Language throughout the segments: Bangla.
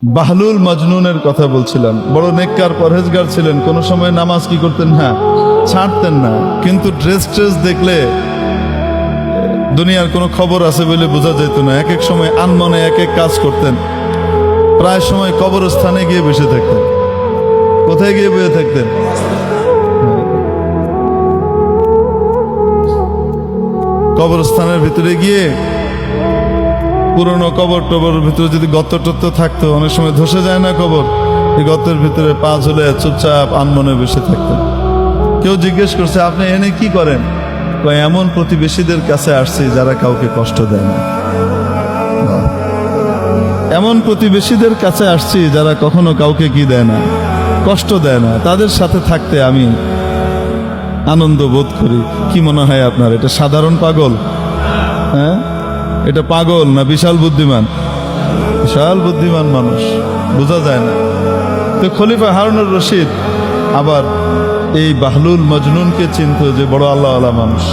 বাহলুল মজনুনের কথা বলছিলাম। বড় নেককার পরহেজগার ছিলেন, কোনো সময় নামাজ কি করতেন না, ছাড়তেন না। কিন্তু ড্রেস দেখলে দুনিয়ার কোনো খবর আছে বলে বোঝা যেত না। এক এক সময় আনমনে এক এক কাজ করতেন। প্রায় সময় কবরস্থানে গিয়ে বসে থাকতেন। কোথায় গিয়ে বসে থাকতেন? কবরস্থানের ভিতরে গিয়ে পুরনো কবর টবরের ভিতরে যদি গর্ত টর্ত থাকতো, অনেক সময় ধসে যায় না কবর, এই গর্তের ভিতরে পা ঝুলে চুপচাপ আনমনে বসে থাকতেন। কেউ জিজ্ঞেস করছে, আপনি এনে কি করেন? এমন প্রতিবেশীদের কাছে আসছি যারা কাউকে কষ্ট দেয় না। এমন প্রতিবেশীদের কাছে আসছি যারা কখনো কাউকে কি দেয় না, কষ্ট দেয় না। তাদের সাথে থাকতে আমি আনন্দ বোধ করি। কি মনে হয় আপনার, এটা সাধারণ পাগল? হ্যাঁ, এটা পাগল না বিশাল বুদ্ধিমান? বিশাল বুদ্ধিমান মানুষ, বোঝা যায় না। তো খলিফা হারুনুর রশিদ আবার এই বাহলুল মজনুনকে চিনত যে বড় আল্লাহওয়ালা মানুষ,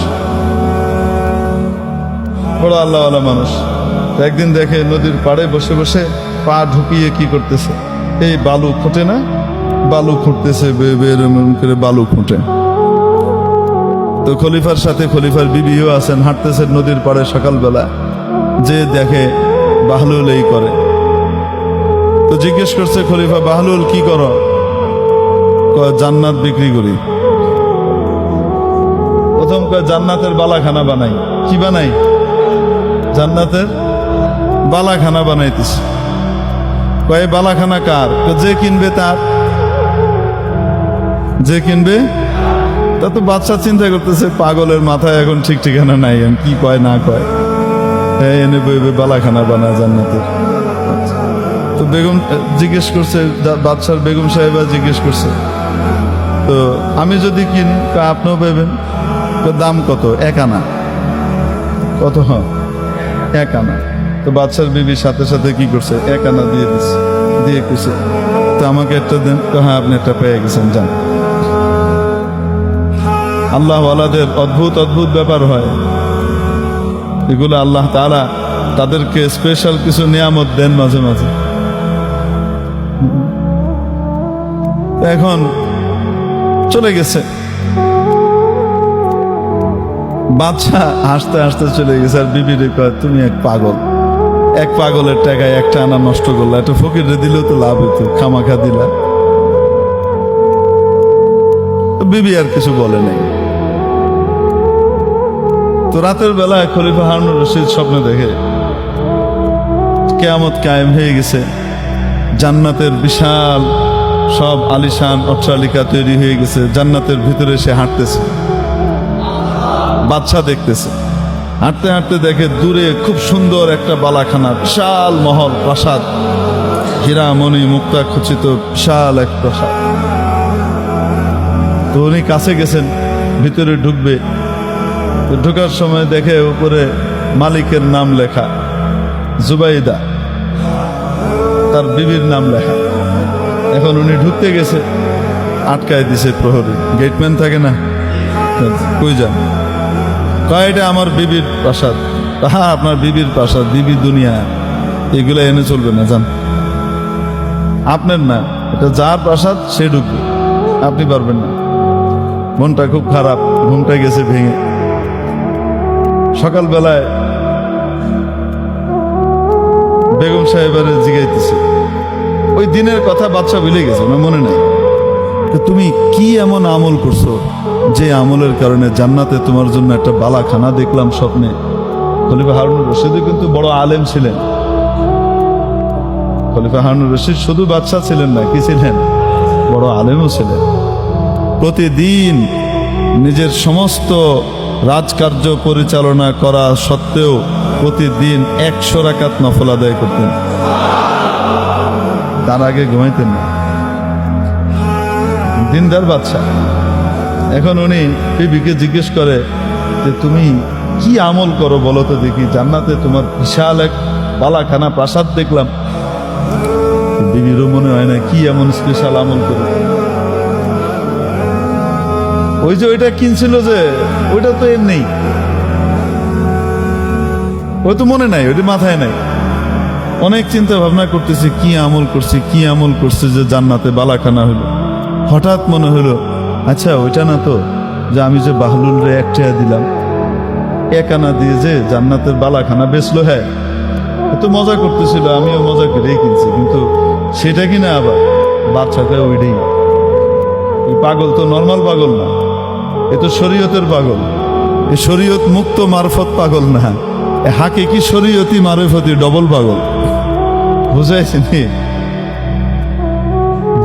বড় আল্লাহওয়ালা মানুষ। একদিন দেখে নদীর পাড়ে বসে বসে পা ঢুকিয়ে কি করতেছে, এই বালু খুঁটে না, বালু খুঁটতেছে, এরকম করে বালু খুঁটে। তো খলিফার সাথে খলিফার বিবিও আছেন, হাঁটতেছেন নদীর পাড়ে সকালবেলা, যে দেখে বাহলুল এই করে। তো জিজ্ঞেস করছে খলিফা, বাহলুল কি করো? জান্নাত বিক্রি করি। প্রথম জান্নাতের বালাখানা বানাই। কি বানাই? জান্নাতের বালাখানা বানাইতেছে। কয় বালাখানা কার? যে কিনবে তার। যে কিনবে তা তো বাচ্চা চিন্তা করতেছে, পাগলের মাথায় এখন ঠিক ঠিকানা নাই, কি কয় না কয়। এনে বইবে বালাখানা বানায় জান্নাতের। তো বেগম জিজ্ঞেস করছে, বাদশার বেগম সাহেবা জিজ্ঞেস করছে, তো আমি যদি কিনি আপনিও পাইবেন। তো দাম কত? 1 আনা। কত? হ্যাঁ, 1 আনা। তো বাদশার বিবির সাথে সাথে কি করছে, 1 আনা দিয়ে দিচ্ছে। দিয়ে কিছু, তো আমাকে একটা দেন। তো হ্যাঁ, আপনি একটা পেয়ে গেছেন, যান। আল্লাহওয়ালাদের অদ্ভুত অদ্ভুত ব্যাপার হয় এগুলো। আল্লাহ তাআলা তাদেরকে স্পেশাল কিছু নিয়ামত দেন মাঝে মাঝে। এখন চলে গেছে বাদশা, হাসতে হাসতে চলে গেছে। আর বিবিরে কয়, তুমি এক পাগল, এক পাগলের টাকায় 1 আনা নষ্ট করলা। একটা ফকিরে দিলেও তো লাভ হইতো, খামাখা দিলা। বিবি আর কিছু বলে নাই। তো রাতের বেলায় খলিফা হারুনুর রশিদ স্বপ্নে দেখে কিয়ামত কায়েম হয়ে গেছে, জান্নাতের বিশাল সব আলিশান অট্টালিকা তৈরি হয়ে গেছে, জান্নাতের ভিতরে সে হাঁটতেছে, বাদশা দেখতেছে। হাঁটতে হাঁটতে দেখে দূরে খুব সুন্দর একটা বালাখানা, বিশাল মহল, প্রাসাদ, হীরা মণি মুক্তা খচিত বিশাল এক প্রাসাদ। তো উনি কাছে গেছেন, ভিতরে ঢুকবে। ঢোকার সময় দেখে উপরে মালিকের নাম লেখা, জুবাইদা, তার বিবির নাম লেখা। এখন উনি ঢুকতে গেছে, আটকায় দিছে প্রহরী, গেটম্যান থাকে না, কই যান? কয়, এটা আমার বিবির প্রাসাদ। হ্যাঁ, আপনার বিবির প্রাসাদ, বিবি দুনিয়া, এগুলো এনে চলবে না, যান। আপনার না, এটা যার প্রাসাদ সে ঢুকবে, আপনি পারবেন না। মনটা খুব খারাপ, ঘুমটা গেছে ভেঙে। সকালবেলায় বেগম সাহেবের জিগাইতেছে, ওই দিনের কথা বাদশা ভুলে গেছে না, মনে নাই। তুমি কি এমন আমল করছো যে আমলের কারণে জান্নাতে তোমার জন্য একটা বালাখানা দেখলাম স্বপ্নে? খলিফা হারুনুর রশিদ কিন্তু বড় আলেম ছিলেন। খলিফা হারুনুর রশিদ শুধু বাদশা ছিলেন না, কি ছিলেন? বড় আলেমও ছিলেন। প্রতিদিন নিজের সমস্ত রাজকার্য পরিচালনা করা সত্ত্বেও প্রতিদিন 100 রাকাত নফল আদায় করতেন। তার আগে ঘুমাইতেন না, দিনদার বাদশা। এখন উনি বিবিকে জিজ্ঞেস করে যে, তুমি কি আমল করো বলো তো দেখি, জান্নাতে তোমার বিশাল এক বালাখানা প্রাসাদ দেখলাম। বিবিরও মনে হয় না কি এমন স্পেশাল আমল করে। ওই যে ওইটা কিনছিল যে, ওইটা তো এর নেই, ওই তো মনে নাই, ওইটা মাথায় নাই। অনেক চিন্তা ভাবনা করতেছি, কি আমল করছি যে জান্নাতে বালাখানা হলো। হঠাৎ মনে হলো, আচ্ছা ওইটা না তো যে আমি যে বাহলুল রে 1 টাকা দিলাম, 1 আনা দিয়ে যে জান্নাতের বালাখানা বেচলো। হ্যাঁ, এত মজা করতেছিল, আমিও মজা করেই কিনছি, কিন্তু সেটা কিনা আবার বাচ্চাটা ওইটাই। এই পাগল তো নর্মাল পাগল না, এ তো শরীয়তের পাগল। এ শরীয়ত মুক্ত মারফত পাগল না, এ হাকিকি শরীয়তি মারফতি ডবল পাগল। বুঝাইছি নি?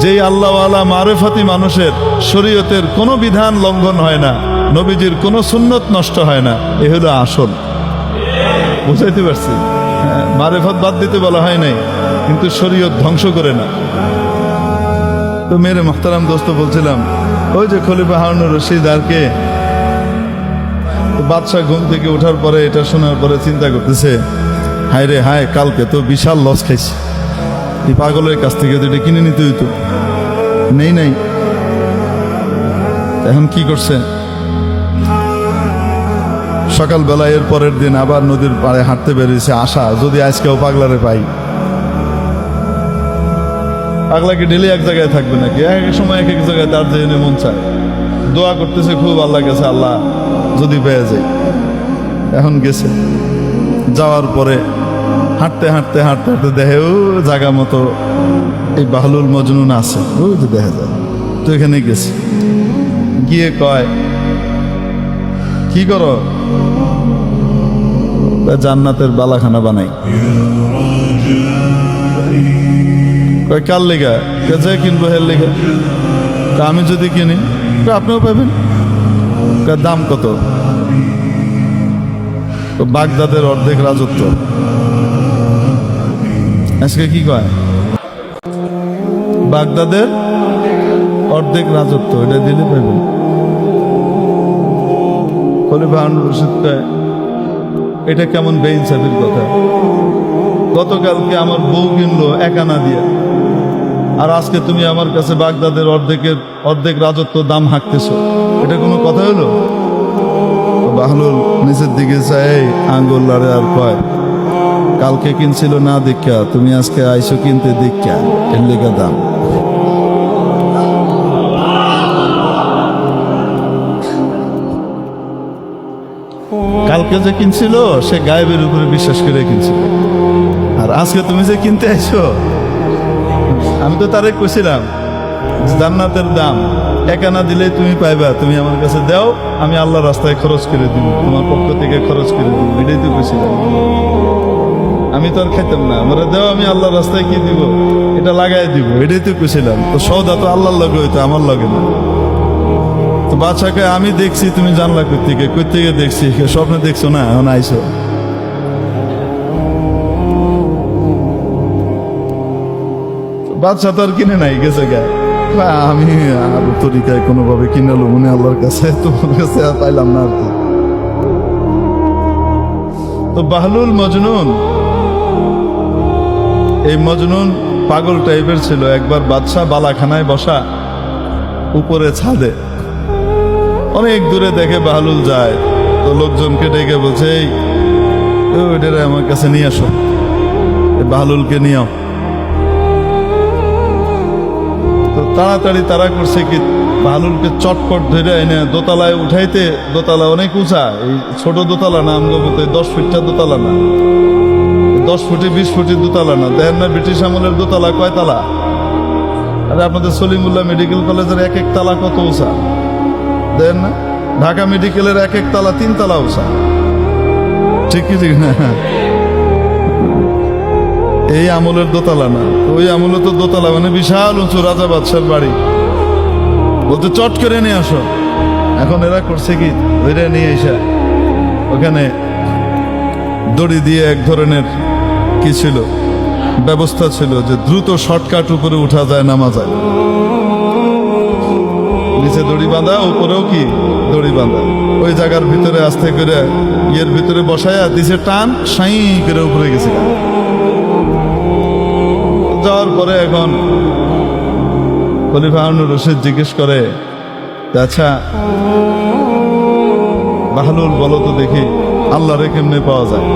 যেই আল্লাহওয়ালা মারফতি মানুষের শরীয়তের কোনো বিধান লঙ্ঘন হয় না, নবীজির কোনো সুন্নত নষ্ট হয় না, এ হলো আসল। বুঝাইতে পারছি? মারেফত বাদ দিতে বলা হয় নাই, কিন্তু শরীয়ত ধ্বংস করে না। তো মেরে মুহতারাম দোস্ত বলছিলাম, ওই যে খলিফা হারুনুর রশিদ আর কে, বাদশাহ ঘুম থেকে ওঠার পরে এটা শোনার পরে চিন্তা করতেছে, হায় রে হায়, কালকে তো বিশাল লস খাইছি, এই পাগলের কাছ থেকে তো এটা কিনে নিতে হইতো, নাই। এখন কি করছে? সকালবেলা এর পরের দিন আবার নদীর পাড়ে হাঁটতে বেরিয়েছে, আশা যদি আজকেও পাগলারে পাই। পাগলা কি ডেলি এক জায়গায় থাকবে নাকি? এক সময় এক জায়গায় তার যে মন চায়। দোয়া করতেছে খুব আল্লাহ কাছে, আল্লাহ যদি পেয়ে যায়। এখন গেছে, যাওয়ার পরে হাঁটতে দেখে ও জায়গা মতো এই বাহলুল মজনুন আছে, ওই যে দেখা যায়। তো এখানে গেছে, গিয়ে কয়, কি করো? জান্নাতের বালাখানা বানাই। কয় কার লেগা? যে কিনবো হের লেগা। আমি যদি কিনি আপনিও পাবেন। দাম কত? বাগদাদের অর্ধেক রাজত্ব। আজকে কি কয়? বাগদাদের অর্ধেক রাজত্ব, এটা দিলে পাবেন। খলিফা হারুনুর রশিদ কয়, এটা কেমন বেইনসাফির কথা? গতকালকে আমার বউ কিনলো 1 আনা দিয়ে, আর আজকে তুমি আমার কাছে বাগদাদের অর্ধেক রাজত্ব দাম হাঁকতেছো, এটা কোনো কথা হলো? বাহলুল নিচের দিকে চাই, আঙ্গুল লাড়ে আর কয়, কালকে কিনছিল না দীক্ষা, তুমি আজকে আইসো কিনতে দীক্ষা, এর লেগা দাম। কালকে যে কিনছিল সে গায়েবের উপরে বিশ্বাস করে কিনছিল, আর আজকে তুমি যে কিনতে আইছো, আমি তো তারে কইছিলাম জান্নাতের দাম 1 আনা দিলেই তুমি পাইবা, তুমি আমার কাছে দাও, আমি আল্লাহর রাস্তায় খরচ করে দিব, তোমার পক্ষ থেকে খরচ করে দিব, এটাই তো কইছিলাম। আমি তো আর খাইতাম না, আমরা দাও, আমি আল্লাহর রাস্তায় কি দিব, এটা লাগাই দিব, এটাই তো কইছিলাম। তো সৌদা তো আল্লাহর লগে হইতো, আমার লগে না। তো বাদশাকে আমি দেখছি, তুমি জানলা কই থেকে দেখছি? স্বপ্নে দেখছো না? এখন আইসো। বাদশা তো আর কিনে নাই, গেছে গা। আমি আর তরিকায় কোনোভাবে কিনালো মনে আল্লাহর কাছে, তোমার কাছে পাইলাম না আর কি। তো বাহলুল মজনুন, এই মজনুন পাগল টাইপের ছিল। একবার বাদশা বালাখানায় বসা, উপরে ছাদে, অনেক দূরে দেখে বাহলুল যায়, তো লোকজনকে ডেকে বলছে, এই ওইটারে আমার কাছে নিয়ে আসো, বাহলুলকে নিও। তো তাড়াতাড়ি তারা করছে কি, বাহলুলকে চটপট ধরে এনে দোতলায় উঠাইতে, দোতলা অনেক উঁচা, এই ছোট দোতলা না, আমগো 10 ফিটটা দোতলা না, 10 ফুটে 20 ফুটের দোতলা না। দেখেন না ব্রিটিশ আমলের দোতলা কয় তালা? আরে আপনাদের সলিমুল্লাহ মেডিকেল কলেজের 1 তালা কত উঁচা দেখেন না? ঢাকা মেডিকেলের 1 তালা 3 তালা উঁচা, ঠিক কি ঠিক না? এই আমলের দোতলা না, ওই আমলে তো দোতলা মানে বিশাল উঁচু, রাজা বাদশার বাড়ি। বলতে চট করে নিয়ে আসো। এখন এরা করছে কি, ওইটা নিয়ে এসে ওখানে দড়ি দিয়ে এক ধরনের কি ছিল, ব্যবস্থা ছিল যে দ্রুত শর্টকাট উপরে উঠা যায়, নামা যায়। নিচে দড়ি বাঁধা, উপরেও কি দড়ি বাঁধা, ওই জায়গার ভিতরে আস্তে করে ইয়ের ভিতরে বসায়া দিছে টান, সাই করে উপরে গেছে। যাওয়ার পরে এখন খলিফা হারুনুর রশিদ জিজ্ঞেস করে, আচ্ছা বাহলুল বলো তো দেখি, আল্লাহরে কেমনে পাওয়া যায়?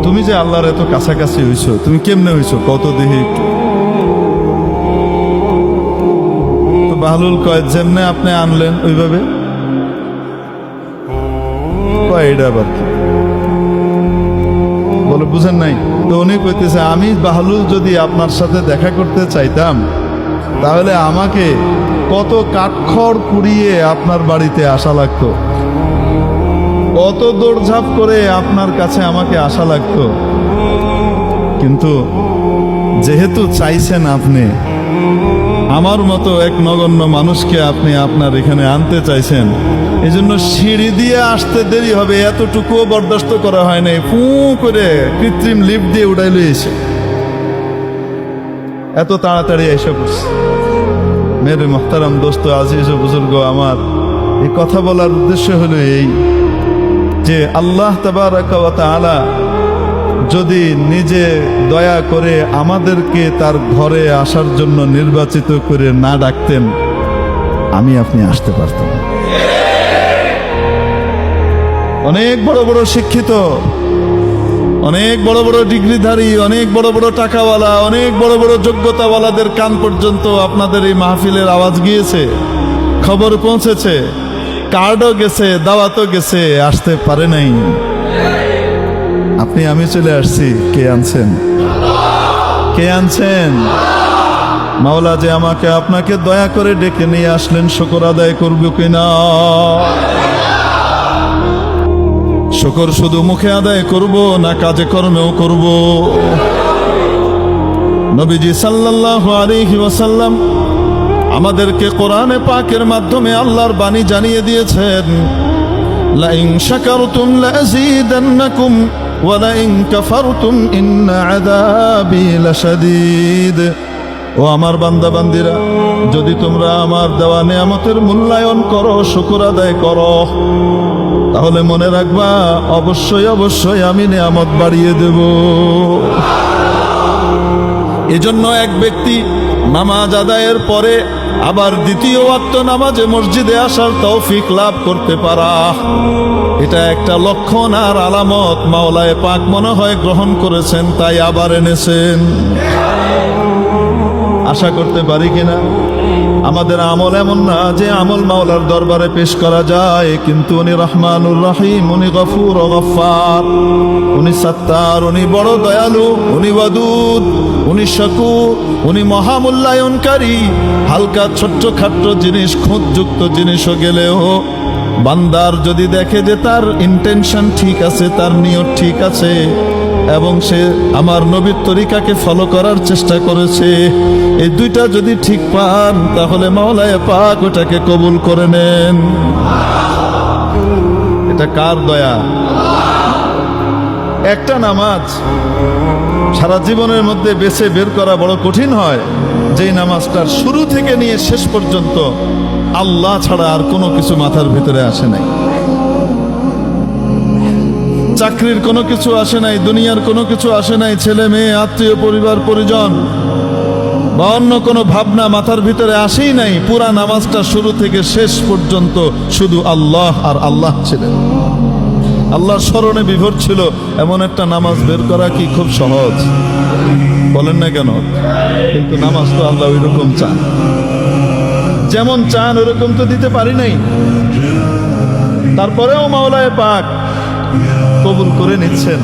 তুমি যে আল্লাহর এত কাছাকাছি হইছো, তুমি কেমনে হইছো কত দেখি একটু। তো বাহলুল কয় যেমনে আপনি আনলেন ওইভাবে। কয় এটা আবার কি? বলে বুঝেন নাই? তো উনি কইতেছে আমি বাহলুল যদি আপনার সাথে দেখা করতে চাইতাম তাহলে আমাকে কত কাঠখড় পুড়িয়ে আপনার বাড়িতে আসা লাগতো, কত দৌড়ঝাঁপ করে আপনার কাছে আমাকে আসা লাগতো। কিন্তু যেহেতু চাইছেন আপনি, আমার মতো এক নগণ্য মানুষকে আপনি আপনার এখানে আনতে চাইছেন, এই জন্য সিঁড়ি দিয়ে আসতে দেরি হবে এতটুকুও বরদাস্ত করা হয় নাই, ফু করে কৃত্রিম লিফট দিয়ে উঠাই লইছে, এত তাড়াতাড়ি এসে পড়ছে। মেরে মোহতারাম দোস্ত আজিজ ও বুজুর্গ আমার, এই কথা বলার উদ্দেশ্য হলো এই যে আল্লাহ তাবারাকা ওয়া তাআলা যদি নিজে দয়া করে আমাদেরকে তার ঘরে আসার জন্য নির্বাচিত করে না ডাকতেন, আমি আপনি আসতে পারতাম। অনেক বড় বড় শিক্ষিত, অনেক বড় বড় ডিগ্রিধারী, অনেক বড় বড় টাকাওয়ালা, অনেক বড় বড় যোগ্যতাওয়ালাদের কান পর্যন্ত আপনাদের এই মাহফিলের আওয়াজ গিয়েছে, খবর পৌঁছেছে, কার্ডও গেছে, দাওয়াতও গেছে, আসতে পারে নাই। আপনি আমি চলে আসছি, কে আনছেন? কে আনছেন? মাওলা যে আমাকে আপনাকে দয়া করে ডেকে নিয়ে আসলেন, শুকর আদায় করব কিনা? শুকর শুধু মুখে আদায় করব না কাজে কর্মেও করব? নবীজি সাল্লাল্লাহু আলাইহি ওয়াসাল্লাম আমাদেরকে কোরআনে পাকের মাধ্যমে আল্লাহর বাণী জানিয়ে দিয়েছেন, লা ইন শাকারতুম লাযীদান্নাকুম ওয়া লা ইন কাফারতুম ইন্না আযাবি লাশাদীদ। ও আমার বান্দা বান্দিরা, যদি তোমরা আমার দেওয়া নিয়ামতের মূল্যায়ন করো, শুকর আদায় করো, তাহলে মনে রাখবা অবশ্যই অবশ্যই আমি নিয়ামত বাড়িয়ে দেব। এজন্য এক ব্যক্তি নামাজ আদায়ের পরে আবার দ্বিতীয় ওয়াক্ত নামাজে মসজিদে আসার তৌফিক লাভ করতে পারা, এটা একটা লক্ষণ আর আলামত মাওলায়ে পাক মনে হয় গ্রহণ করেছেন, তাই আবার এনেছেন। আশা করতে পারি কিনা? আমাদের আমল এমন না যে আমল মাওলার দরবারে পেশ করা যায়, কিন্তু উনি রহমানুর রহিম, উনি গফুর ও গফফার, উনি সত্তার, উনি বড় দয়ালু, উনি ওয়াদুদ, উনি শাকুর, উনি মহামূল্যায়নকারী। হালকা ছোট্ট খাট্ট জিনিস, খুঁতযুক্ত জিনিসও গেলেও বান্দার যদি দেখে যে তার ইন্টেনশন ঠিক আছে, তার নিয়ত ঠিক আছে এবং সে আমার নবীর তরিকাকে ফলো করার চেষ্টা করেছে, এই দুইটা যদি ঠিক পান তাহলে মাওলায়ে পাক ওটাকে কবুল করে নেন। এটা কার দয়া? একটা নামাজ সারা জীবনের মধ্যে বেছে বের করা বড় কঠিন হয়, যেই নামাজটার শুরু থেকে নিয়ে শেষ পর্যন্ত আল্লাহ ছাড়া আর কোনো কিছু মাথার ভিতরে আসে নাই, চাকরির কোনো কিছু আসে নাই, দুনিয়ার কোনো কিছু আসে নাই, ছেলে মেয়ে আত্মীয় পরিবার পরিজন বা অন্য কোনো ভাবনা মাথার ভিতরে আসেই নাই। পুরা নামাজটা শুরু থেকে শেষ পর্যন্ত শুধু আল্লাহ আর আল্লাহ ছিলেন, আল্লাহর স্মরণে বিভোর ছিল। এমন একটা নামাজ বের করা কি খুব সহজ? বলেন না কেন? কিন্তু নামাজ তো আল্লাহ ওই রকম চান, যেমন চান ওরকম তো দিতে পারি নাই, তারপরেও মাওলায়ে পাক কবুল করে নিচ্ছেন।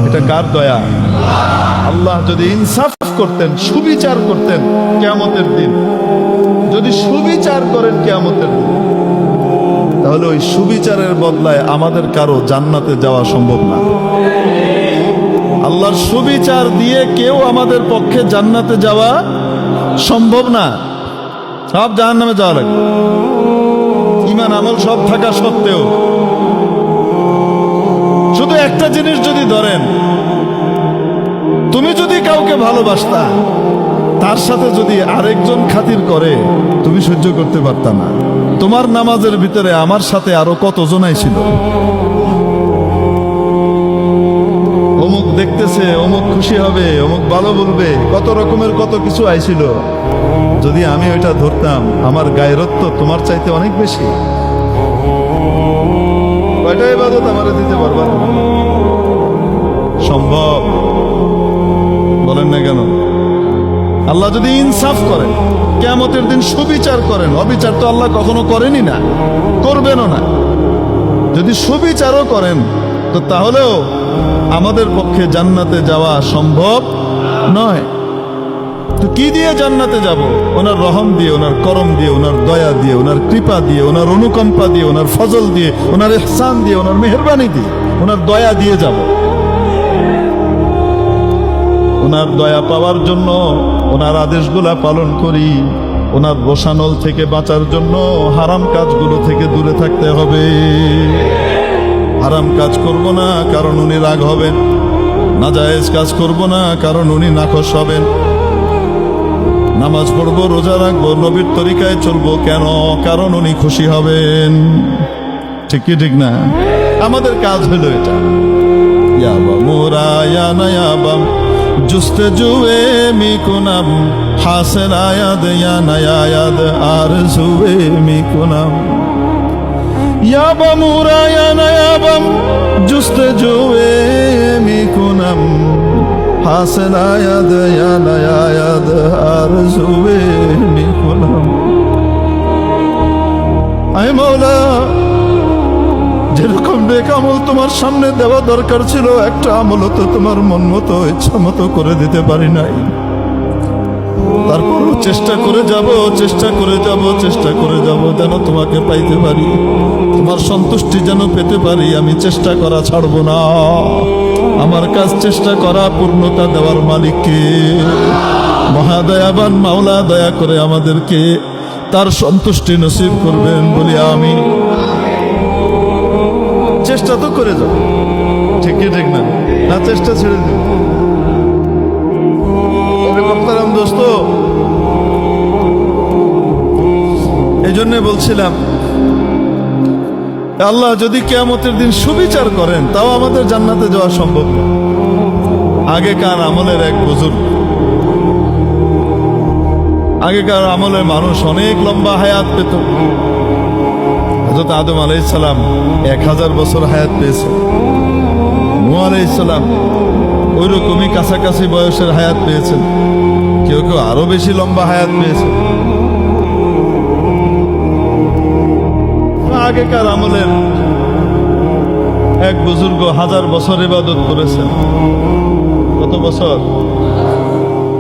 এটা কার দয়া? আল্লাহ যদি ইনসাফ করতেন, সুবিচার করতেন কিয়ামতের দিন, যদি সুবিচার করেন কিয়ামতের দিন, তাহলে ওই সুবিচারের বদলায় আমাদের কারো জান্নাতে যাওয়া সম্ভব না। আল্লাহর সুবিচার দিয়ে কেউ আমাদের পক্ষে জান্নাতে যাওয়া সম্ভব না, সব জাহান্নামে যাওয়া লাগবে। ঈমান আমল সব থাকা সত্ত্বেও শুধু একটা জিনিস যদি ধরেন, তুমি যদি কাউকে ভালোবাসতা, তার সাথে যদি আরেকজন খাতির করে, তুমি সহ্য করতে পারতা না। তোমার নামাজের ভিতরে আমার সাথে আরো কতজনাই ছিল, অমুক দেখতেছে, অমুক খুশি হবে, অমুক ভালো বলবে, কত রকমের কত কিছু আইছিল। যদি আমি ওইটা ধরতাম, আমার গায়রত্ব তোমার চাইতে অনেক বেশি। কয়টা ইবাদত আমারে দিতে পারবা? সম্ভব? বলেন না কেন? আল্লাহ যদি ইনসাফ করেন, কিয়ামতের দিন সুবিচার করেন, অবিচার তো আল্লাহ কখনো করেনই না, করবেনও না। যদি সুবিচারও করেন তো তাহলেও আমাদের পক্ষে জান্নাতে যাওয়া সম্ভব নয়। তো কি দিয়ে জান্নাতে যাব? ওনার রহম দিয়ে, ওনার করম দিয়ে, ওনার দয়া দিয়ে, ওনার কৃপা দিয়ে, ওনার অনুকম্পা দিয়ে, ওনার ফজল দিয়ে, ওনার ইহসান দিয়ে, ওনার মেহেরবানি দিয়ে, ওনার দয়া দিয়ে যাব। ওনার দয়া পাওয়ার জন্য ওনার আদেশগুলা পালন করি। ওনার রোষানল থেকে বাঁচার জন্য হারাম কাজগুলো থেকে দূরে থাকতে হবে। হারাম কাজ করব না, কারণ উনি রাগ হবেন। নাজায়েজ কাজ করব না, কারণ উনি নাখোশ হবেন। নামাজ পড়বো, রোজা রাখবো, নবীর তরিকায় চলবো, কেন? কারণ উনি খুশি হবেন। ঠিক কি ঠিক না? আমাদের কাজ হলো এটা। ইয়াবা মুরায়ানা ইয়াবাম জুস্তে জুয়ে মিকুনাম হাসেল আয়াদ ইয়ানায়াদ আর জুয়ে মিকুনাম ইয়াবা মুরায়ানা ইয়াবাম জুস্তে জুয়ে মিকুনাম হাসেল আয়াদ ইয়ানায়াদ আর জুয়ে মিকুনাম। আয় মাওলা, যেরকম নেক আমল তোমার সামনে দেওয়া দরকার ছিল, একটা আমল তো তোমার মন মতো ইচ্ছা মতো করে দিতে পারি নাই। তারপর চেষ্টা করে যাব, চেষ্টা করে যাব, চেষ্টা করে যাব, যেন তোমাকে পাইতে পারি, তোমার সন্তুষ্টি যেন পেতে পারি। আমি চেষ্টা করা ছাড়বো না। আমার কাজ চেষ্টা করা, পূর্ণতা দেওয়ার মালিককে, মহাদয়াবান মাওলা দয়া করে আমাদেরকে তার সন্তুষ্টি নসিব করবেন বলি আমি। চেষ্টা তো করে যাও, ঠিক কি ঠিক না? না চেষ্টা ছেড়ে দিন। বক্তারাম দোস্ত, এই জন্য বলছিলাম, আল্লাহ যদি কিয়ামতের দিন সুবিচার করেন, তাও আমাদের জান্নাতে যাওয়া সম্ভব না। আগেকার আমলের এক বুজুর্গ, আগেকার আমলের মানুষ অনেক লম্বা হায়াত পেত। হযরত আদম আলাইহিস সালাম 1000 বছর হায়াত পেয়েছে। নূহ আলাইহিস সালাম ওই রকমই কাছাকাছি বয়সের হায়াত পেয়েছেন। কেউ কেউ আরো বেশি লম্বা হায়াত পেয়েছে। আগেকার আমলের এক বুজুর্গ 1000 বছর ইবাদত করেছেন। কত বছর?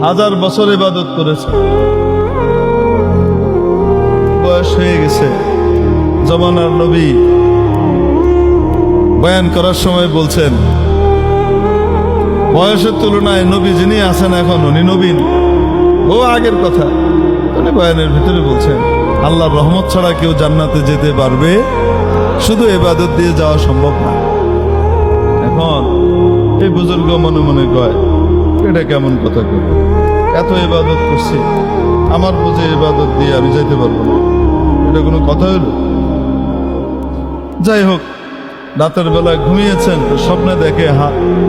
1000 বছর ইবাদত করেছেন। বয়স হয়ে গেছে। জমানার নবী বয়ান করার সময় বলছেন, বয়সের তুলনায় নবী যিনি আছেন এখন, উনি নবীন। ও আগের কথা। উনি বয়ানের ভিতরে বলছেন, আল্লাহর রহমত ছাড়া কেউ জান্নাতে যেতে পারবে? শুধু ইবাদত দিয়ে যাওয়া সম্ভব না। এখন এই বুজুর্গ মনে মনে কয়, এটা কেমন কথা? কই এত ইবাদত করছি, আমার বুঝে ইবাদত দিয়ে আমি যাইতে পারবো না? এটা কোনো কথা হলো? যাই হোক, রাতের বেলায় ঘুমিয়েছেন, স্বপ্নে দেখে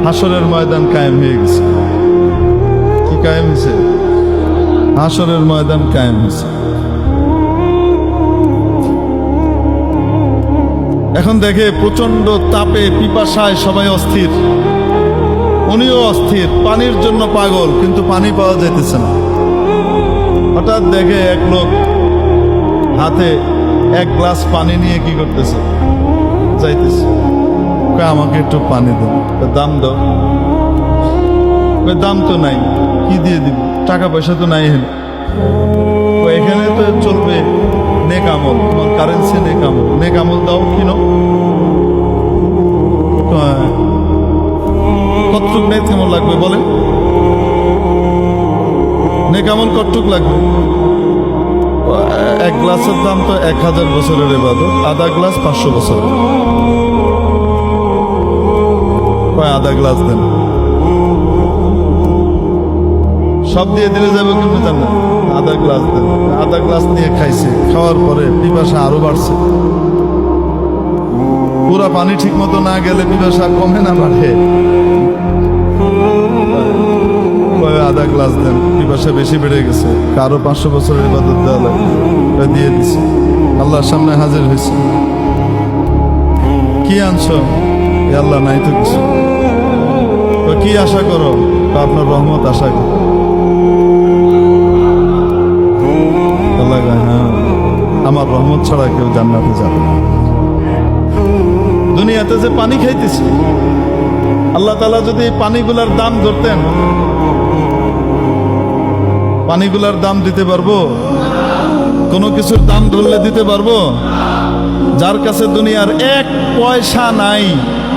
হাসরের ময়দান কায়েম হয়ে গেছে। কি কায়েম হয়েছে? হাসরের ময়দান কায়েম হয়েছে। এখন দেখে প্রচন্ড তাপে পিপাসায় সবাই অস্থির, উনিও অস্থির, পানির জন্য পাগল, কিন্তু পানি পাওয়া যাইতেছে না। হঠাৎ দেখে এক লোক হাতে 1 গ্লাস পানি নিয়ে কি করতেছে? যাইতেছে। আমাকে একটু পানি দাও। দাম দাও। দাম তো নাই, কি দিয়ে দিব? টাকা পয়সা তো নাই। এখানে তো চলবে নেক আমল, তোমার কারেন্সি নেক আমল। নেক আমল দাও, কিনো। কতটুক নেক আমল লাগবে বলেন? নেক আমল কতটুক লাগবে? 1 গ্লাসের দাম তো 1000 বছরের ইবাদত, আধা গ্লাস 500 বছর। আধা গ্লাস দেন, সব দিয়ে দিলে যাবে কিন্তু জান না। আধা গ্লাস দেন। আধা গ্লাস নিয়ে খাইছে, খাওয়ার পরে পিপাসা আরো বাড়ছে। পুরা পানি ঠিক মতো না গেলে পিপাসা কমে না বাড়ে? আধা গ্লাস দেন, পিপাসা বেশি বেড়ে গেছে, কারো 500 বছরের ইবাদত দেওয়া লাগে, দিয়ে দিছে। আল্লাহর সামনে হাজির হয়েছে। কি আনছো? আল্লাহ নাই তো কিছু। কি আশা করো? আপনার রহমত আশা করো। আল্লাহ কয়, হ্যাঁ, আমার রহমত ছাড়া কেউ জান্নাতে যাবে না। দুনিয়াতে যে পানি খাইতেছি, আল্লাহ তাআলা যদি পানিগুলার দাম ধরতেন, পানিগুলার দাম দিতে পারবো? কোনো কিছুর দাম ধরলে দিতে পারবো? যার কাছে দুনিয়ার এক পয়সা নাই,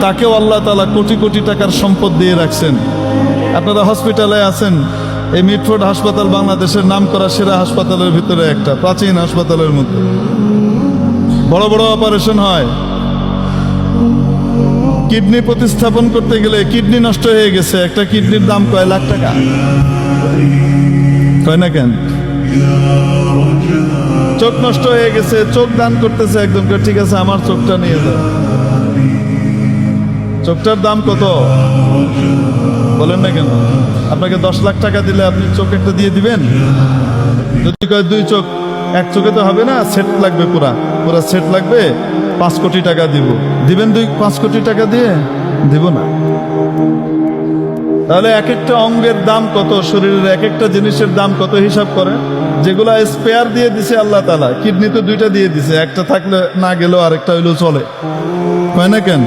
তাকেও আল্লাহ তাআলা কোটি কোটি টাকার সম্পদ দিয়ে রাখছেন। আপনারা হসপিটালে আছেন, এই মিটফোর্ড হাসপাতাল বাংলাদেশের নামকরা সেরা হাসপাতালের ভিতরে একটা, প্রাচীন হাসপাতালের মধ্যে বড় বড় অপারেশন হয়। কিডনি প্রতিস্থাপন করতে গেলে কিডনি নষ্ট হয়ে গেছে, একটা কিডনির দাম কয় লাখ টাকা। কয় না কেন? চোখ নষ্ট হয়ে গেছে, চোখ দান করতেছে একদম, ঠিক আছে আমার চোখটা নিয়ে যাও। চোখটার দাম কত বলেন না কেন? আপনাকে 10 লাখ টাকা দিলে আপনি চোখ একটা দিয়ে দিবেন? যদি কয় দুই চোখ, এক চোখে তো হবে না, সেট লাগবে, পুরা সেট লাগবে, 5 কোটি টাকা দিব, দিবেন 5 কোটি টাকা দিয়ে? দিব না। তাহলে এক একটা অঙ্গের দাম কত, শরীরের এক একটা জিনিসের দাম কত হিসাব করে। যেগুলা স্পেয়ার দিয়ে দিছে আল্লাহ তাআলা, কিডনি তো 2টা দিয়ে দিছে, একটা থাকলে না গেলেও আরেকটা হইলেও চলে, হয় না কেন?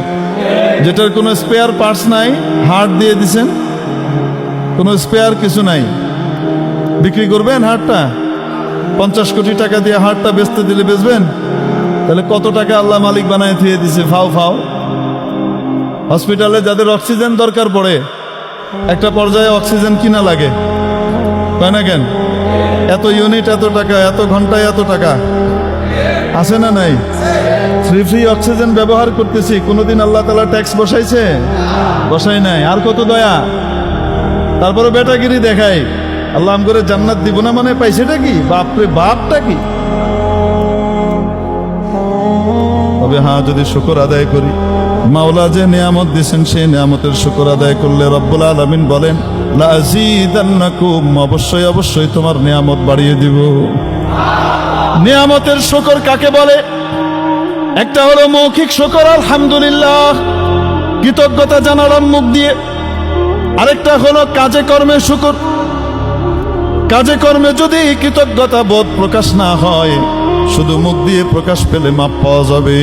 যেটার কোনো স্পেয়ার পার্টস নাই, হার্ট দিয়ে দিছেন, কোনো স্পেয়ার কিছু নাই, বিক্রি করবেন হার্টটা? 50 কোটি টাকা দিয়ে হার্টটা বেচতে দিলে বেচবেন? তাহলে কত টাকা আল্লাহ মালিক বানায় থুয়ে দিছে ফাও ফাও। হসপিটালে যাদের অক্সিজেন দরকার পড়ে, একটা পর্যায়ে অক্সিজেন কিনা লাগে, তাই না কেন? এত ইউনিট এত টাকা, এত ঘন্টায় এত টাকা, আছে না নাই? ফ্রি অক্সিজেন ব্যবহার করতেছি, কোনোদিন আল্লাহ তাআলা ট্যাক্স বসাইছে? বসাই নাই। আর কত দয়া! তারপরে বেটাগিরি দেখায়, আল্লাহ আম করে জান্নাত দিব না, মানে পাইছেটা কি? বাপরে বাপটা কি! তবে হ্যাঁ, যদি শুকর আদায় করি, মাওলা যে নিয়ামত দিয়েছেন সেই নিয়ামতের শুকর আদায় করলে রব্বুল আলামিন বলেন লাযীদান্নাকুম, অবশ্যই অবশ্যই তোমার নিয়ামত বাড়িয়ে দিব। নিয়ামতের শুকর কাকে বলে? একটা হলো মৌখিক শুকর, আলহামদুলিল্লাহ, কৃতজ্ঞতা জানালাম মুখ দিয়ে। আরেকটা হলো কাজে কর্মে শুকর। কাজে কর্মে যদি কৃতজ্ঞতা বোধ প্রকাশ না হয়, শুধু মুখ দিয়ে প্রকাশ পেলে মাপ পাওয়া যাবে।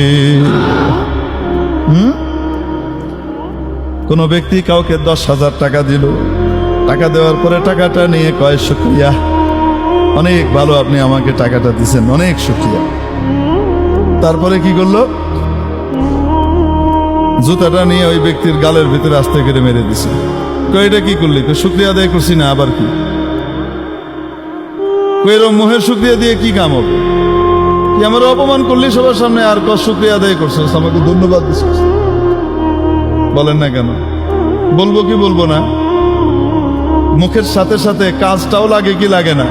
কোন ব্যক্তি কাউকে 10,000 টাকা দিল, টাকা দেওয়ার পরে টাকাটা নিয়ে কয় শুকরিয়া, অনেক ভালো আপনি আমাকে টাকাটা দিছেন, অনেক শুকরিয়া। তারপরে কি করলো? জুতাটা নিয়ে ওই ব্যক্তির গালের ভিতরে আস্তে করে মেরে দিছে। কয় এটা কি করলি? শুকরিয়া আদায় করছি না, আবার কি? এরকম মুহের শুকরিয়া দিয়ে কি কাম হবে? কি আমার অপমান করলি সবার সামনে, আর শুকরিয়া আদায় করছিস, আমাকে ধন্যবাদ দিছিস? বলেন না কেন? বলবো কি বলবো না? মুখের সাথে সাথে কাজটাও লাগে কি লাগে না?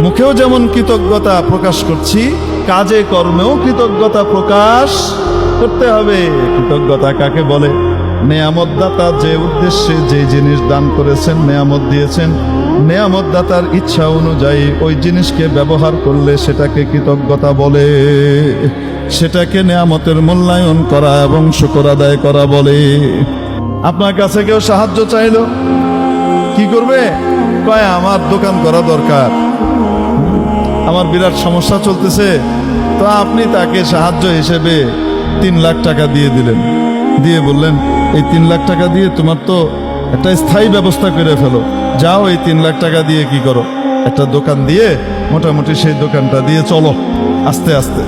মুখেও যেমন কৃতজ্ঞতা প্রকাশ করছি, কাজে কর্মেও কৃতজ্ঞতা প্রকাশ করতে হবে। কৃতজ্ঞতা কাকে বলে? নেয়ামত দাতা যে উদ্দেশ্যে যে জিনিস দান করেছেন, নেয়ামত দিয়েছেন, নেয়ামত দাতার ইচ্ছা অনুযায়ী ওই জিনিসকে ব্যবহার করলে সেটাকে কৃতজ্ঞতা বলে। সেটাকে নেয়ামতের মূল্যায়ন করা এবং শুকর আদায় করা বলে। আপনার কাছে কেউ সাহায্য চাইলো, কি করবে? কয় আমার দোকান করা দরকার, আমার বিরাট সমস্যা চলতেছে, তো আপনি তাকে সাহায্য হিসেবে 3 লাখ টাকা দিয়ে দিলেন, দিয়ে বললেন এই 3 লাখ টাকা দিয়ে তোমার তো একটা স্থায়ী ব্যবস্থা করে ফেলো, যাও এই 3 লাখ টাকা দিয়ে কি করো, একটা দোকান দিয়ে মোটামুটি সেই দোকানটা দিয়ে চলো, আস্তে আস্তে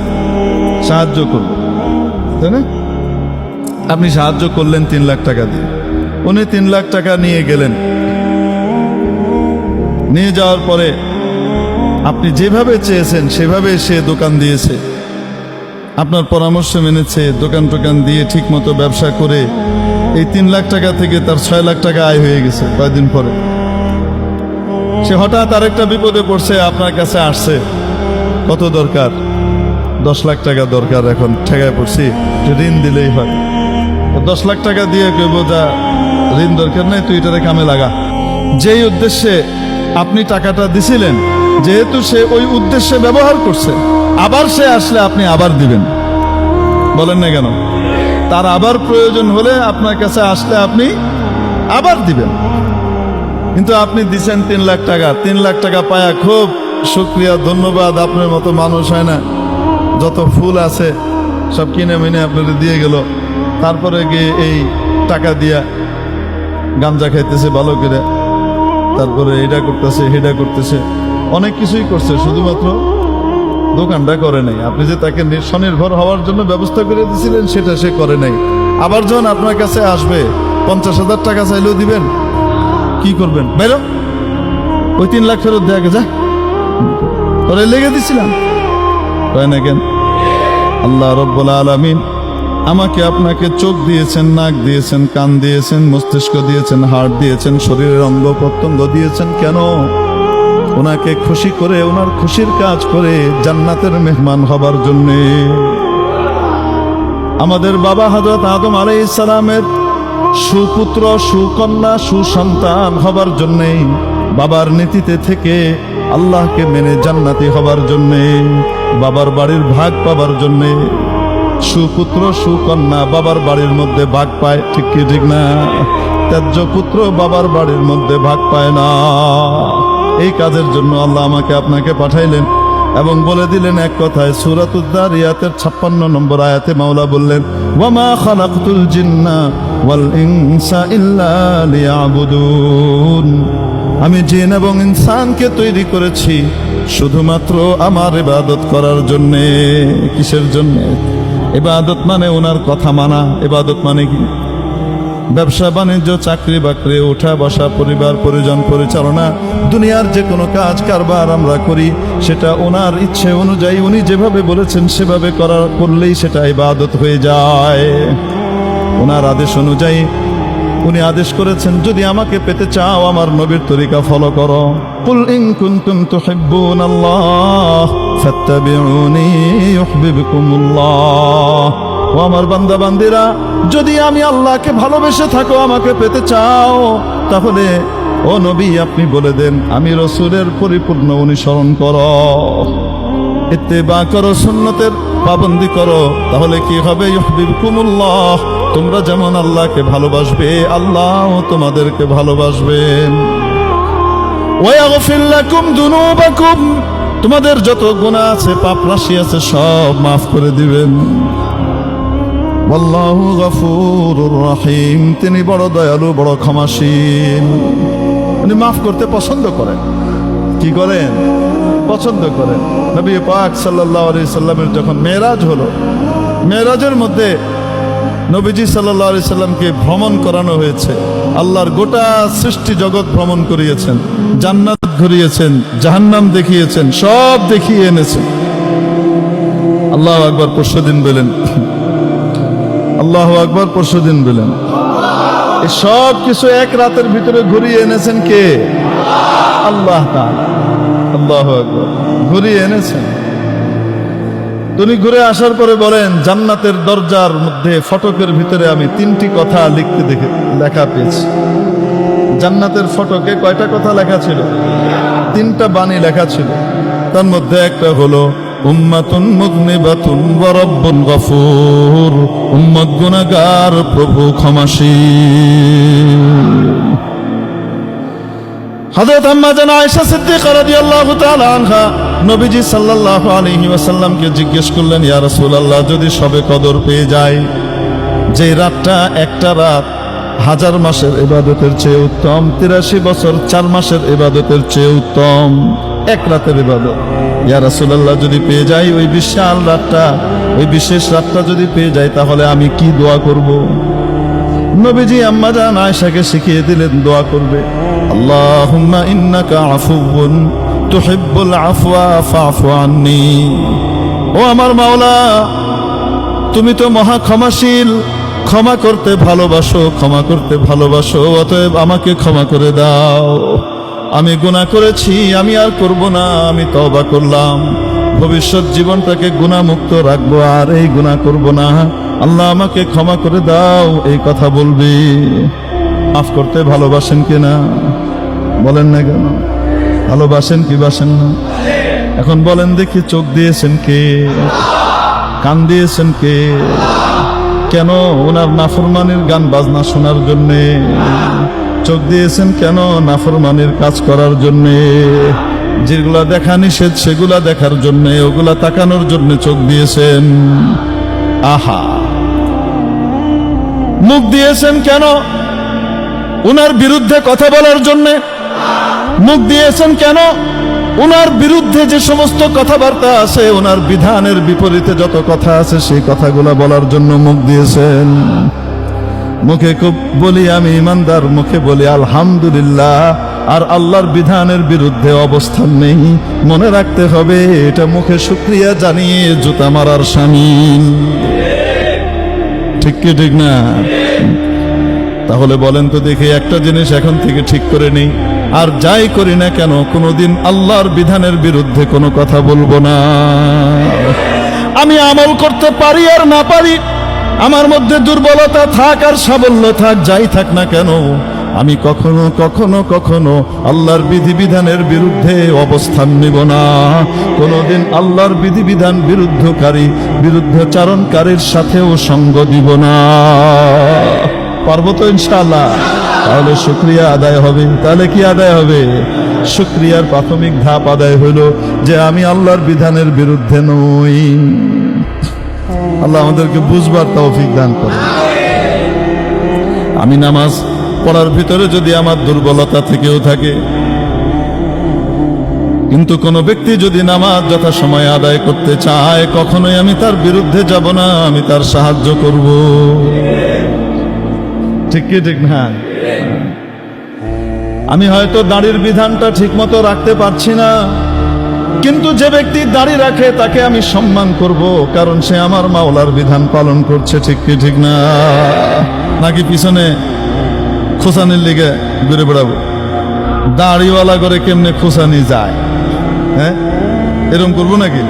সাহায্য করবো, তাই না? আপনি সাহায্য করলেন 3 লাখ টাকা দিয়ে, উনি 3 লাখ টাকা নিয়ে গেলেন। নিয়ে যাওয়ার পরে আপনি যেভাবে চেয়েছেন সেভাবে সে দোকান দিয়েছে, আপনার পরামর্শ মেনেছে, দোকান টোকান দিয়ে ঠিক মতো ব্যবসা করে এই 3 লাখ টাকা থেকে তার 6 লাখ টাকা আয় হয়ে গেছে। কয়েকদিন পরে সে হঠাৎ আরেকটা বিপদে পড়ছে, আপনার কাছে আসছে, কত দরকার? 10 লাখ টাকা দরকার, এখন ঠেকায় পড়ছি, ঋণ দিলেই হয়। 10 লাখ টাকা দিয়ে কইব যা, ঋণ দরকার নাই, তুই এটারে কামে লাগা। যেই উদ্দেশ্যে আপনি টাকাটা দিছিলেন, যেহেতু সে ওই উদ্দেশ্যে ব্যবহার করছে, আবার সে আসলে আপনি আবার দিবেন, বলেন না কেন? তার আবার প্রয়োজন হলে আপনার কাছে আসলে আপনি আবার দিবেন। কিন্তু আপনি দিচ্ছেন 3 লাখ টাকা, 3 লাখ টাকা পায়া খুব শুকরিয়া, ধন্যবাদ, আপনার মতো মানুষ হয় না, যত ফুল আছে সব কিনে মিনে আপনাদের দিয়ে গেল, তারপরে গিয়ে এই টাকা দিয়া গাঞ্জা খাইতেছে ভালো করে, তারপরে এটা করতেছে হেডা করতেছে, অনেক কিছুই করছে, শুধুমাত্র দোকানটা করে নাই। আপনি যে তাকে স্বনির্ভর হওয়ার জন্য ব্যবস্থা করে দিয়েছিলেন সেটা সে করে নাই। আবার যখন আপনার কাছে আসবে 50,000 টাকা চাইলেও দিবেন? কি করবেন? বেরো, ওই 3 লাখ ফেরত দেয়া যা, তোরে লেগে দিছিলাম, তাই না? কেন? আল্লাহ রব্বুল আলামিন আমাকে আপনাকে চোখ দিয়েছেন, নাক দিয়েছেন, কান দিয়েছেন, মস্তিষ্ক দিয়েছেন, হাড় দিয়েছেন, শরীরের অঙ্গ প্রত্যঙ্গ দিয়েছেন। কেন? ওনাকে খুশি করে, ওনার খুশির কাজ করে জান্নাতের মেহমান হবার জন্যে। আমাদের বাবা হযরত আদম আলাইহিস সালামের সুপুত্র, সুকন্যা, সুসন্তান হবার জন্যে, বাবার নীতিতে থেকে আল্লাহকে মেনে জান্নাতি হবার জন্যে, বাবার বাড়ির ভাগ পাবার জন্যে। সুপুত্র সুকন্যা বাবার বাড়ির মধ্যে ভাগ পায়, ঠিক কি ঠিক না? ত্যায্য পুত্র বাবার বাড়ির মধ্যে ভাগ পায় না। এই কাজের জন্য আল্লাহ আমাকে আপনাকে পাঠাইলেন এবং বলে দিলেন এক কথায়, সূরাতুদ যারিয়াতের 56 নম্বর আয়াতে মাওলা বললেন, ওয়ামা খালাকতুল জিন্না ওয়াল ইনসা ইল্লা লিয়াবুদুন। আমি জিন এবং ইনসানকে তৈরি করেছি শুধুমাত্র আমার ইবাদত করার জন্যে। কিসের জন্যে? ইবাদত মানে ওনার কথা মানা। ইবাদত মানে কি? ব্যবসা বাণিজ্য, চাকরি বাকরি, ওঠা বসা, পরিবার পরিজন পরিচালনা, দুনিয়ার যে কোনো কাজ কারবার আমরা করি সেটা ওনার ইচ্ছে অনুযায়ী, উনি যেভাবে বলেছেন সেভাবে করলেই সেটা ইবাদত হয়ে যায়। ওনার আদেশ অনুযায়ী উনি আদেশ করেছেন, যদি আমাকে পেতে চাও আমার নবীর তরিকা ফলো করো। কুল ইন কুনতুম তুহিব্বুনাল্লাহ ফাত্তাবিউনি ইউহিব্বুকুমুল্লাহ। ও আমার বান্দা বান্দিরা, যদি আমি আল্লাহকে ভালোবেসে থাকো, আমাকে পেতে চাও, তাহলে ও নবী আপনি বলে দেন, আমি রাসূলের পরিপূর্ণ অনুসরণ করো, ইত্তেবা করো, সুন্নতের পাবন্দি করো। তাহলে কি হবে? ইউহিব্বুকুমুল্লাহ। তোমরা যেমন আল্লাহকে ভালোবাসবে, আল্লাহ তোমাদেরকে ভালোবাসবেন। ওয়া ইয়াগফির লাকুম যুনুবাকুম। তোমাদের যত গুনাহ আছে, পাপ রাশি আছে, সব মাফ করে দিবেন। আল্লাহু গফুরুর রহিম। তিনি বড় দয়ালু, বড় ক্ষমাশীল। উনি মাফ করতে পছন্দ করেন। কি করেন? পছন্দ করেন। নবী পাক সাল্লাল্লাহু আলাইহি সাল্লামের যখন মেরাজ হলো, মেরাজের মধ্যে নবীজি সাল্লাল্লাহু আলাইহি সাল্লামকে ভ্রমণ করানো হয়েছে। আল্লাহর গোটা সৃষ্টি জগৎ ভ্রমণ করিয়েছেন, জান্নাত ঘুরিয়েছেন, জাহান্নাম দেখিয়েছেন, সব দেখিয়ে এনেছেন। আল্লাহু আকবার। পরশুদিন বলেন আল্লাহু আকবার, পরশুদিন বলেন। এই সব কিছু এক রাতের ভিতরে ঘুরিয়ে এনেছেন কে? আল্লাহ তাআলা। আল্লাহু আকবার। ঘুরিয়ে এনেছেন। তিনি ঘুরে আসার পরে বলেন, জান্নাতের দরজার মধ্যে ফটকের ভিতরে আমি 3টি কথা লিখতে লেখা পেয়েছি। জান্নাতের ফটকে কয়টা কথা লেখা ছিল? 3টা বাণী লেখা ছিল। তার মধ্যে একটা হলো উম্মাতুন মুযনিবাতুন ওয়া রাব্বুন গফুর। উম্মত গুনাহগার, প্রভু ক্ষমাশীল। হযরত আম্মা জান আয়েশা সিদ্দিকা রাদিয়াল্লাহু তাআলা আনহা নবীজি সাল্লাল্লাহু আলাইহি ওয়াসাল্লামকে জিজ্ঞেস করলেন, ইয়া রাসূলুল্লাহ, যদি সবে কদর পেয়ে যায়, যে রাতটা একটা রাত 1000 মাসের ইবাদতের চেয়ে উত্তম, 83 বছর 4 মাসের ইবাদতের চেয়ে উত্তম, এক রাতের ইবাদত, ইয়া রাসূলুল্লাহ যদি পেয়ে যাই, ওই বিশাল রাতটা, ওই বিশেষ রাতটা যদি পেয়ে যাই, তাহলে আমি কি দোয়া করব? নবীজি আম্মা জান আয়েশাকে শিখিয়ে দিলেন দোয়া করবে, আল্লাহুম্মা ইন্নাকা আফুউন তুহিব্বুল আফওয়া ফাফু আন্নি। ও আমার মাওলা, তুমি তো মহা ক্ষমাশীল, ক্ষমা করতে ভালোবাসো, ক্ষমা করতে ভালোবাসো, অতএব আমাকে ক্ষমা করে দাও। আমি গুনাহ করেছি, আমি আর করব না, আমি তওবা করলাম, ভবিষ্যৎ জীবনটাকে গুনাহমুক্ত রাখবো, আর এই গুনাহ করব না, আল্লাহ আমাকে ক্ষমা করে দাও, এই কথা বলবি। মাফ করতে ভালোবাসেন কিনা? বলেন না কেন? ভালোবাসেন কি বাসেন না? এখন বলেন দেখি, চোখ দিয়েছেন কে? কান দিয়েছেন কে? কেন? ওনার নাফরমানির গান বাজনা শোনার জন্যে। চোখ দিয়েছেন কেন? নাফরমানির কাজ করার জন্যে। যেগুলা দেখা নিষেধ সেগুলা দেখার জন্যে, ওগুলা তাকানোর জন্যে চোখ দিয়েছেন। আহা, মুখ দিয়েছেন কেন? উনার বিরুদ্ধে কথা বলার জন্যে। মুখ দিয়েছেন কেন? উনার বিরুদ্ধে যে সমস্ত কথাবার্তা আছে, ওনার বিধানের বিপরীতে যত কথা আছে, সেই কথাগুলা বলার জন্য মুখ দিয়েছেন। মুখে খুব বলি আমি ইমানদার, মুখে বলি আলহামদুলিল্লাহ, আর আল্লাহর বিধানের বিরুদ্ধে অবস্থান নেই। মনে রাখতে হবে এটা মুখে শুকরিয়া জানিয়ে জুতা মারার শামিল। ঠিক কি ঠিক না? তাহলে বলেন তো দেখি, একটা জিনিস এখন থেকে ঠিক করে নেই, আর যাই করি না কেন কোনোদিন আল্লাহর বিধানের বিরুদ্ধে কোনো কথা বলবো না। আমি আমল করতে পারি আর না পারি, আমার মধ্যে দুর্বলতা থাক আর সাবল্য থাক, যাই থাক না কেন, আমি কখনো কখনো কখনো আল্লাহর বিধিবিধানের বিরুদ্ধে অবস্থান নিব না। কোনোদিন আল্লাহর বিধিবিধান বিরুদ্ধচারণকারীর সাথেও সঙ্গ দিব না। পারবো তো ইনশাআল্লাহ? তাহলে শুকরিয়া আদায় হবে। তাহলে কি আদায় হবে? শুকরিয়ার প্রাথমিক ধাপ আদায় হইল যে আমি আল্লাহর বিধানের বিরুদ্ধে নই। আল্লাহ আমাদেরকে বুঝবার তৌফিক দান করে। আমি নামাজ পড়ার ভিতরে যদি আমার দুর্বলতা থেকেও থাকে, কিন্তু কোন ব্যক্তি যদি নামাজ যথাসময়ে আদায় করতে চায়, কখনোই আমি তার বিরুদ্ধে যাব না, আমি তার সাহায্য করব। ঠিক কি ঠিক না? আমি হয়তো দাড়ির বিধানটা ঠিক মতো রাখতে পারছি না, কিন্তু যে ব্যক্তি দাড়ি রাখে তাকে আমি সম্মান করব, কারণ সে আমার মাওলার বিধান পালন করছে। ঠিক কি ঠিক না? নাকি পিছনে খোসানির লিগে ঘুরে বেড়াবো? দাড়িওয়ালা করে কেমনে খোসানি যায়? হ্যাঁ, এরকম করবো নাকি?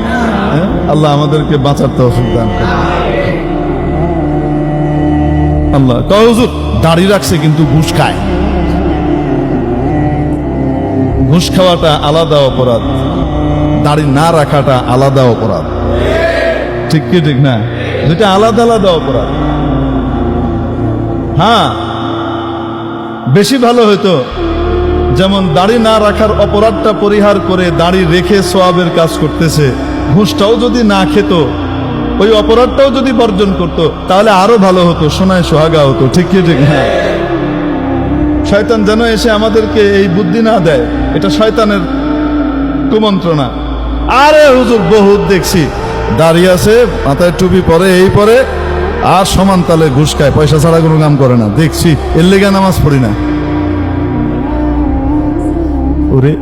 হ্যাঁ, আল্লাহ আমাদেরকে বাঁচার তৌফিক দান করে। আল্লাহ কয় হুজুর দাড়ি রাখছে কিন্তু ঘুষ খায়। ঘুষ খাওয়াটা আলাদা অপরাধ, দাড়ি না রাখাটা আলাদা অপরাধ। ঠিক কি ঠিক না? দুটা আলাদা আলাদা অপরাধ। হ্যাঁ, বেশি ভালো হতো যেমন দাড়ি না রাখার অপরাধটা পরিহার করে দাড়ি রেখে সওয়াবের কাজ করতেছে, ঘুষটাও যদি না খেত, ওই অপরাধটাও যদি বর্জন করত, তাহলে আরো ভালো হতো, সোনায় সোহাগা হতো। ঠিক কি ঠিক না? শয়তান যেন এসে আমাদেরকে এই বুদ্ধি না দেয়, এটা শয়তানের কুমন্ত্রণা। আরে হুজুর বহুত দেখছি দাড়ি আছে, মাথায় টুপি পরে, এই পরে, আর সমান তালে ঘুষ খায়, পয়সা ছাড়া কোনো কাম করে না। দেখছি এর লেগে নামাজ পড়ি না। ওরে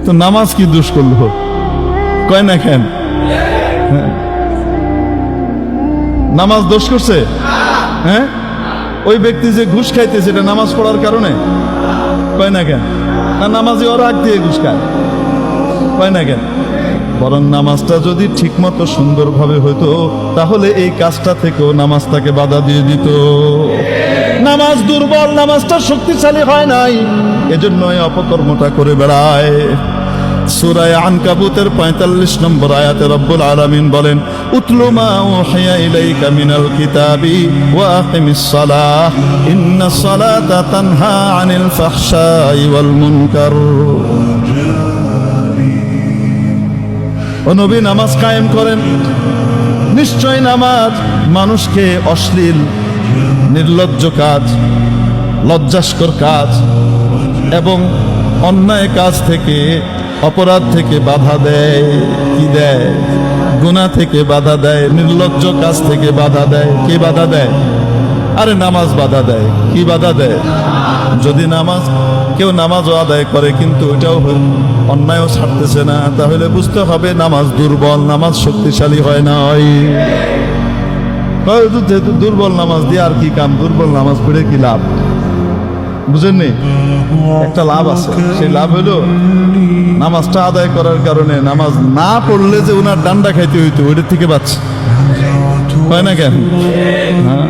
তো নামাজ কি দোষ করলো? কয় না কেন? হ্যাঁ, নামাজ দোষ করছে? হ্যাঁ, ওই ব্যক্তি যে ঘুষ খাইতেছে এটা নামাজ পড়ার কারণে? কয় না কেন? না নামাজে ওর আগ দিয়ে ঘুষ খায়? কয় না কেন? বরং নামাজটা যদি ঠিকমতো সুন্দরভাবে হইতো, তাহলে এই কাজটা থেকেও নামাজটাকে বাধা দিয়ে দিত। নামাজ দুর্বল, নামাজটা শক্তিশালী হয় নাই, এজন্য এই অপকর্মটা করে বেড়ায়। সূরা আনকাবুতের ৪৫ নম্বর আয়াতে রব্বুল আলামিন বলেন, উতলু মা উহিয়া ইলাইকা মিনাল কিতাবি ওয়া আকিমিস সালাহ ইন্নাস সালাতা তানহা আনিল ফাহশাই ওয়াল মুনকার। ও নবী, নামাজ কায়েম করেন। নিশ্চয় নামাজ মানুষকে অশ্লীল, নির্লজ্জ কাজ, লজ্জাস্কর কাজ এবং অন্যায় কাজ থেকে, অপরাধ থেকে বাধা দেয়। কি দেয়? গুনাহ থেকে বাধা দেয়, নির্লজ্জ কাজ থেকে বাধা দেয়। কে বাধা দেয়? আরে নামাজ বাধা দেয়। কি বাধা দেয়? যদি কেউ নামাজও আদায় করে কিন্তু ওইটাও অন্যায়ও ছাড়তেছে না, তাহলে বুঝতে হবে নামাজ দুর্বল, নামাজ শক্তিশালী হয় না। যেহেতু দুর্বল নামাজ দিয়ে আর কি কাম? দুর্বল নামাজ পড়ে কি লাভ? বুঝেননি? একটা লাভ আছে, সেই লাভ হলো নামাজটা আদায় করার কারণে নামাজ না পড়লে যে ওনার ডান্ডা খাইতে হইতো, ওইটার থেকে বাঁচছে। হয় না কেন? হ্যাঁ।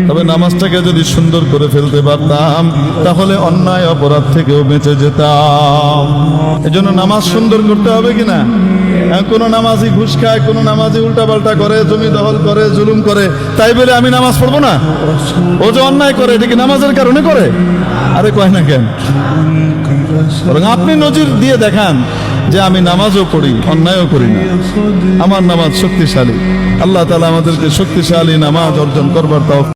তবে নামাজটাকে যদি সুন্দর করে ফেলতে পারতাম তাহলে অন্যায় অপরাধ থেকেও বেঁচে যেতাম। এজন্য নামাজ সুন্দর করতে হবে কিনা? কোনো নামাজি ঘুষ খায়, কোনো নামাজি উল্টাপাল্টা করে, জমি দখল করে, জুলুম করে, তাই বলে আমি নামাজ পড়বো না? ও যে অন্যায় করে এটা কি নামাজের কারণে করে? আরে কয় না কেন? বরং আপনি নজির দিয়ে দেখান যে আমি নামাজও পড়ি, অন্যায়ও করি না, আমার নামাজ শক্তিশালী। আল্লাহ তাআলা আমাদেরকে শক্তিশালী নামাজ অর্জন করবার তৌফিক